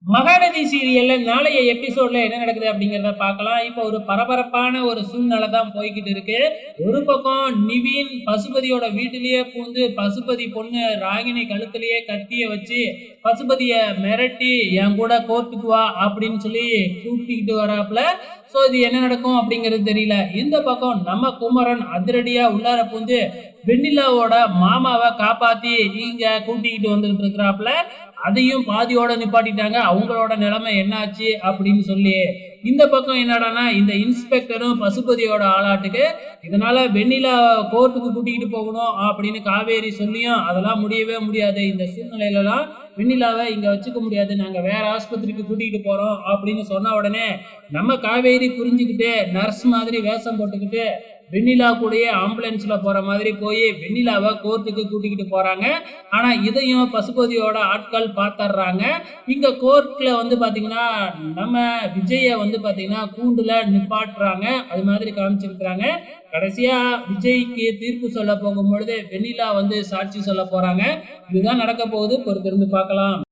மகாநதி சீரியல்ல நாளைய எபிசோட்ல என்ன நடக்குது அப்படிங்கிறத பார்க்கலாம். இப்போ ஒரு பரபரப்பான ஒரு சூழ்நிலை தான் போய்க்கிட்டு இருக்கு. ஒரு பக்கம் நிவின் பசுபதியோட வீட்டிலேயே பூந்து பசுபதி பொண்ணு ராகினி கழுத்திலேயே கத்திய வச்சு பசுபதிய மிரட்டி என் கூட கோர்ட்டுக்கு வா அப்படின்னு சொல்லி கூப்பிட்டுக்கிட்டு வராப்புல. ஸோ இது என்ன நடக்கும் அப்படிங்கிறது தெரியல. இந்த பக்கம் நம்ம குமரன் அதிரடியா உள்ளார பூந்து வெண்ணிலாவோட மாமாவை காப்பாத்தி இங்க கூட்டிக்கிட்டு வந்துகிட்டு இருக்கிறாப்புல. அதையும் பாதியோட நிப்பாட்டிட்டாங்க. அவங்களோட நிலைமை என்னாச்சு அப்படின்னு சொல்லி. இந்த பக்கம் என்னடான்னா, இந்த இன்ஸ்பெக்டரும் பசுபதியோட ஆளாட்டுக்கு, இதனால வெண்ணிலா கோர்ட்டுக்கு கூட்டிக்கிட்டு போகணும் அப்படின்னு காவேரி சொல்லியும், அதெல்லாம் முடியவே முடியாது. இந்த சூழ்நிலையிலலாம் வெண்ணிலாவை இங்க வச்சுக்க முடியாது. நாங்க வேற ஆஸ்பத்திரிக்கு கூட்டிகிட்டு போறோம் அப்படின்னு சொன்ன உடனே, நம்ம காவேரி புரிஞ்சுக்கிட்டு நர்ஸ் மாதிரி வேஷம் போட்டுக்கிட்டு வெண்ணிலா கூடயே ஆம்புலன்ஸ்ல போற மாதிரி போய் வெண்ணிலாவை கோர்ட்டுக்கு கூட்டிக்கிட்டு போறாங்க. ஆனா இதையும் பசுபதியோட ஆட்கள் பார்த்தர்றாங்க. இங்க கோர்ட்ல வந்து பாத்தீங்கன்னா நம்ம விஜய வந்து பாத்தீங்கன்னா கூண்டுல நிப்பாட்டுறாங்க. அது மாதிரி காமிச்சிருக்கிறாங்க. கடைசியா விஜய்க்கு தீர்ப்பு சொல்ல போகும்பொழுது வெண்ணிலா வந்து சாட்சி சொல்ல போறாங்க. இதுதான் நடக்க போகுது. பொறுத்திருந்து பார்க்கலாம்.